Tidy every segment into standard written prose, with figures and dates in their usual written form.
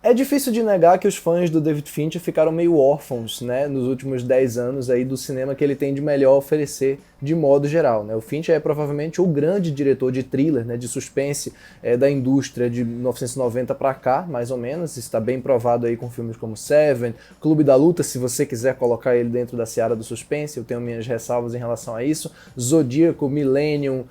É difícil de negar que os fãs do David Fincher ficaram meio órfãos, né, nos últimos 10 anos aí do cinema que ele tem de melhor a oferecer de modo geral, né? O Fincher é provavelmente o grande diretor de thriller, né, de suspense da indústria de 1990 para cá, mais ou menos. Isso está bem provado aí com filmes como Seven, Clube da Luta, se você quiser colocar ele dentro da seara do suspense, eu tenho minhas ressalvas em relação a isso. Zodíaco, Millennium,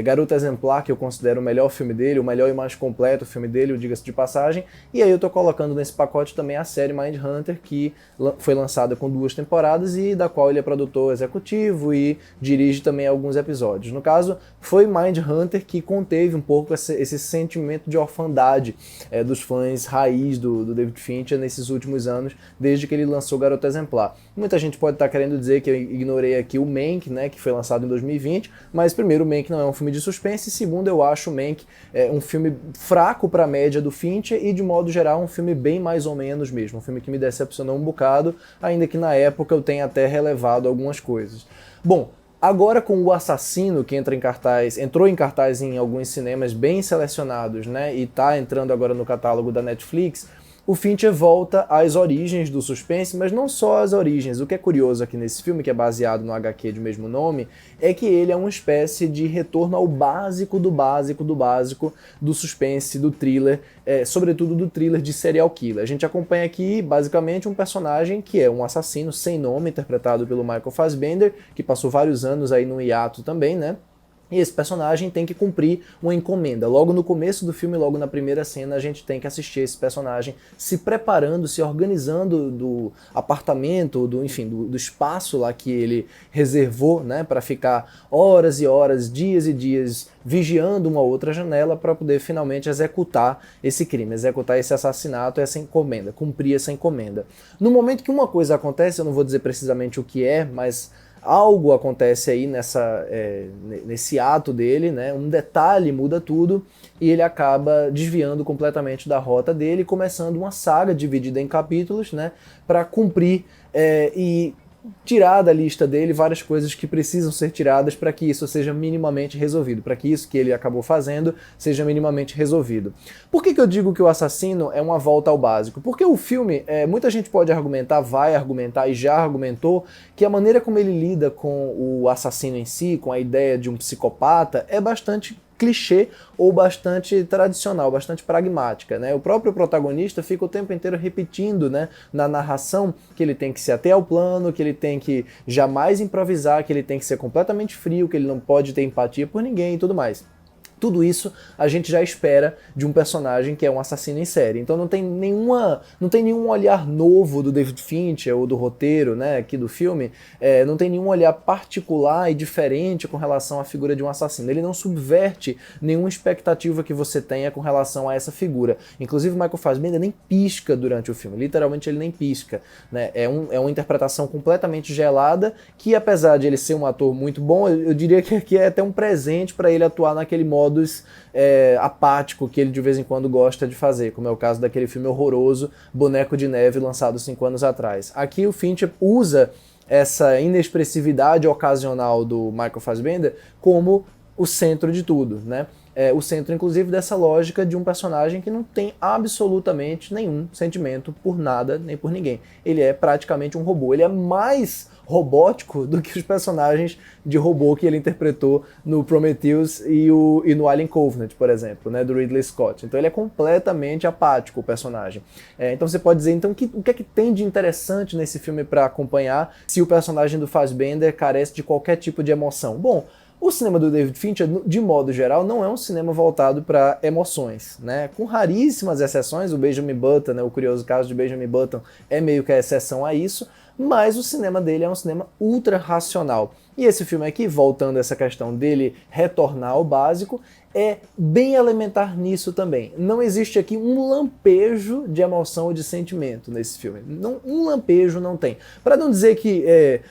Garota Exemplar, que eu considero o melhor filme dele, o melhor e mais completo filme dele, diga-se de passagem. E aí eu tô colocando nesse pacote também a série Mindhunter, que foi lançada com 2 temporadas e da qual ele é produtor executivo e dirige também alguns episódios. No caso, foi Mindhunter que conteve um pouco esse sentimento de orfandade dos fãs raiz do David Fincher nesses últimos anos, desde que ele lançou Garota Exemplar. Muita gente pode estar querendo dizer que eu ignorei aqui o Mank, né, que foi lançado em 2020, mas primeiro, o Mank não é um filme de suspense, e segundo, eu acho o Mank um filme fraco para a média do Fincher e, de modo geral, um filme bem mais ou menos mesmo, um filme que me decepcionou um bocado, ainda que na época eu tenha até relevado algumas coisas. Bom, agora com O Assassino, que entrou em cartaz em alguns cinemas bem selecionados, né, e está entrando agora no catálogo da Netflix, o Fincher volta às origens do suspense, mas não só às origens. O que é curioso aqui nesse filme, que é baseado no HQ de mesmo nome, é que ele é uma espécie de retorno ao básico do básico do básico do suspense, do thriller, sobretudo do thriller de serial killer. A gente acompanha aqui, basicamente, um personagem que é um assassino sem nome, interpretado pelo Michael Fassbender, que passou vários anos aí no hiato também, né? E esse personagem tem que cumprir uma encomenda. Logo no começo do filme, logo na primeira cena, a gente tem que assistir esse personagem se preparando, se organizando do apartamento, do espaço lá que ele reservou, né, para ficar horas e horas, dias e dias, vigiando uma outra janela para poder finalmente executar esse crime, executar esse assassinato, essa encomenda, cumprir essa encomenda. No momento que uma coisa acontece, eu não vou dizer precisamente o que é, mas algo acontece aí nesse ato dele, né? Um detalhe muda tudo e ele acaba desviando completamente da rota dele, começando uma saga dividida em capítulos, né? Para cumprir e tirar da lista dele várias coisas que precisam ser tiradas para que isso seja minimamente resolvido, para que isso que ele acabou fazendo seja minimamente resolvido. Por que eu digo que O Assassino é uma volta ao básico? Porque o filme, muita gente pode argumentar, vai argumentar e já argumentou que a maneira como ele lida com o assassino em si, com a ideia de um psicopata, é bastante clichê ou bastante tradicional, bastante pragmática, né? O próprio protagonista fica o tempo inteiro repetindo, né, na narração que ele tem que se ater ao plano, que ele tem que jamais improvisar, que ele tem que ser completamente frio, que ele não pode ter empatia por ninguém e tudo mais. Tudo isso a gente já espera de um personagem que é um assassino em série. Então não tem nenhum olhar novo do David Fincher ou do roteiro, né, aqui do filme, não tem nenhum olhar particular e diferente com relação à figura de um assassino. Ele não subverte nenhuma expectativa que você tenha com relação a essa figura. Inclusive o Michael Fassbender nem pisca durante o filme, literalmente ele nem pisca, né? É uma interpretação completamente gelada que, apesar de ele ser um ator muito bom, eu diria que aqui é até um presente para ele atuar naquele modo apático que ele de vez em quando gosta de fazer, como é o caso daquele filme horroroso Boneco de Neve, lançado 5 anos atrás. Aqui o Fincher usa essa inexpressividade ocasional do Michael Fassbender como o centro de tudo, né? O centro, inclusive, dessa lógica de um personagem que não tem absolutamente nenhum sentimento por nada nem por ninguém. Ele é praticamente um robô. Ele é mais robótico do que os personagens de robô que ele interpretou no Prometheus e no Alien Covenant, por exemplo, né, do Ridley Scott. Então ele é completamente apático, o personagem. Então você pode dizer, então, o que é que tem de interessante nesse filme para acompanhar se o personagem do Fassbender carece de qualquer tipo de emoção? Bom, o cinema do David Fincher, de modo geral, não é um cinema voltado para emoções, né? Com raríssimas exceções, o Benjamin Button, né, o curioso caso de Benjamin Button é meio que a exceção a isso, mas o cinema dele é um cinema ultra racional. E esse filme aqui, voltando a essa questão dele retornar ao básico, é bem elementar nisso também. Não existe aqui um lampejo de emoção ou de sentimento nesse filme. Não, um lampejo não tem. Para não dizer que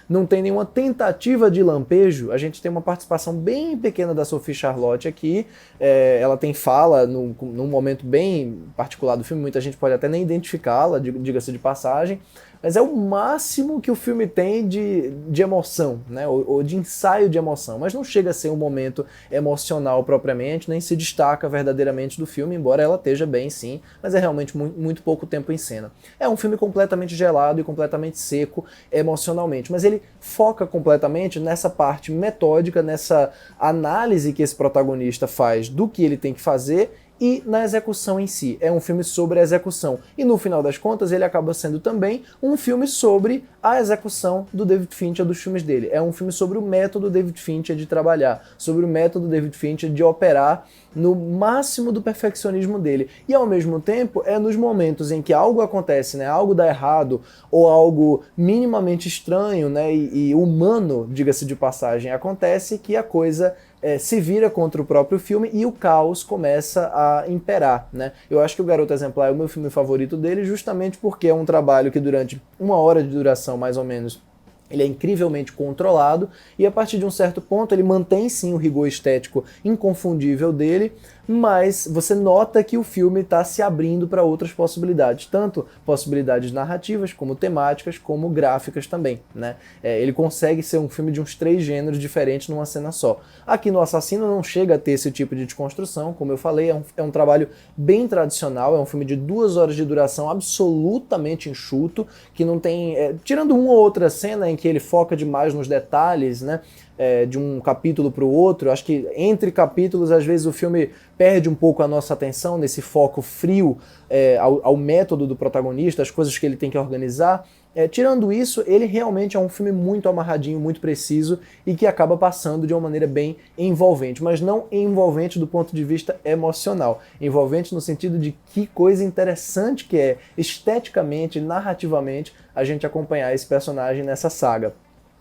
não tem nenhuma tentativa de lampejo, a gente tem uma participação bem pequena da Sophie Charlotte aqui. Ela tem fala num momento bem particular do filme, muita gente pode até nem identificá-la, diga-se de passagem, mas é o máximo que o filme tem de emoção, né? Ou de ensaio de emoção, mas não chega a ser um momento emocional propriamente, nem se destaca verdadeiramente do filme, embora ela esteja bem sim, mas é realmente muito pouco tempo em cena. É um filme completamente gelado e completamente seco emocionalmente, mas ele foca completamente nessa parte metódica, nessa análise que esse protagonista faz do que ele tem que fazer e na execução em si. É um filme sobre a execução. E no final das contas, ele acaba sendo também um filme sobre a execução do David Fincher dos filmes dele. É um filme sobre o método David Fincher de trabalhar, sobre o método David Fincher de operar no máximo do perfeccionismo dele. E ao mesmo tempo, é nos momentos em que algo acontece, né, algo dá errado, ou algo minimamente estranho, né, e humano, diga-se de passagem, acontece que a coisa se vira contra o próprio filme e o caos começa a imperar, né? Eu acho que O Garoto Exemplar é o meu filme favorito dele justamente porque é um trabalho que durante 1 hora de duração, mais ou menos, ele é incrivelmente controlado e a partir de um certo ponto ele mantém sim o rigor estético inconfundível dele, mas você nota que o filme está se abrindo para outras possibilidades, tanto possibilidades narrativas, como temáticas, como gráficas também, né? Ele consegue ser um filme de uns 3 gêneros diferentes numa cena só. Aqui no Assassino não chega a ter esse tipo de desconstrução, como eu falei, é um trabalho bem tradicional, é um filme de 2 horas de duração absolutamente enxuto, que não tem... tirando uma ou outra cena em que ele foca demais nos detalhes, né? De um capítulo para o outro, acho que entre capítulos às vezes o filme perde um pouco a nossa atenção nesse foco frio ao método do protagonista, as coisas que ele tem que organizar. Tirando isso, ele realmente é um filme muito amarradinho, muito preciso e que acaba passando de uma maneira bem envolvente, mas não envolvente do ponto de vista emocional, envolvente no sentido de que coisa interessante que é esteticamente, narrativamente, a gente acompanhar esse personagem nessa saga.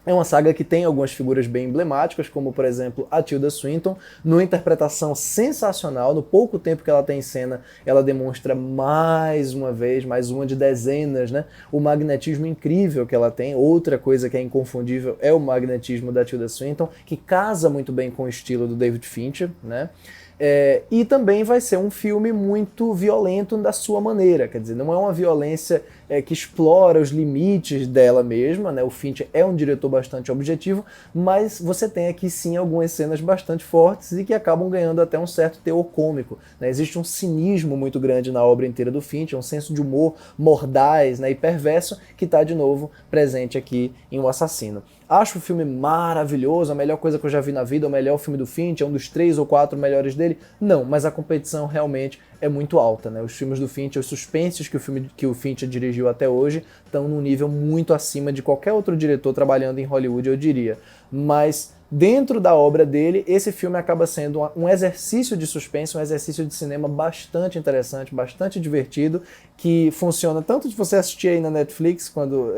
É uma saga que tem algumas figuras bem emblemáticas, como por exemplo a Tilda Swinton, numa interpretação sensacional. No pouco tempo que ela tem em cena, ela demonstra mais uma vez, mais uma de dezenas, né? O magnetismo incrível que ela tem. Outra coisa que é inconfundível é o magnetismo da Tilda Swinton, que casa muito bem com o estilo do David Fincher, né? E também vai ser um filme muito violento da sua maneira, quer dizer, não é uma violência que explora os limites dela mesma, né? O Fincher é um diretor bastante objetivo, mas você tem aqui sim algumas cenas bastante fortes e que acabam ganhando até um certo teor cômico, né? Existe um cinismo muito grande na obra inteira do Fincher, um senso de humor mordaz, né, e perverso que está de novo presente aqui em O Assassino. Acho o filme maravilhoso, a melhor coisa que eu já vi na vida, o melhor filme do Fincher, é um dos 3 ou 4 melhores dele. Não, mas a competição realmente é muito alta, né? Os filmes do Fincher, os suspenses que o Fincher dirigiu até hoje estão num nível muito acima de qualquer outro diretor trabalhando em Hollywood, eu diria. Mas dentro da obra dele, esse filme acaba sendo um exercício de suspense, um exercício de cinema bastante interessante, bastante divertido, que funciona tanto de você assistir aí na Netflix quando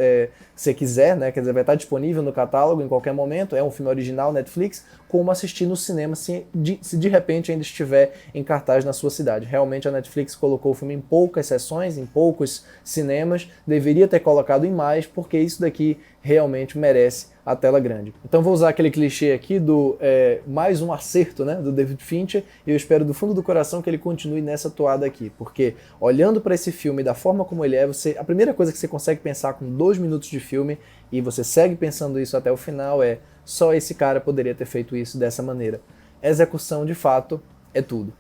você quiser, né? Quer dizer, vai estar disponível no catálogo em qualquer momento, é um filme original Netflix, como assistir no cinema se de repente ainda estiver em cartaz na sua cidade. Realmente a Netflix colocou o filme em poucas sessões, em poucos cinemas, deveria ter colocado em mais, porque isso daqui realmente merece a tela grande. Então vou usar aquele clichê aqui do mais um acerto, né, do David Fincher, e eu espero do fundo do coração que ele continue nessa toada aqui, porque olhando para esse filme da forma como ele é, a primeira coisa que você consegue pensar com 2 minutos de filme, e você segue pensando isso até o final, é só esse cara poderia ter feito isso dessa maneira. Execução, de fato, é tudo.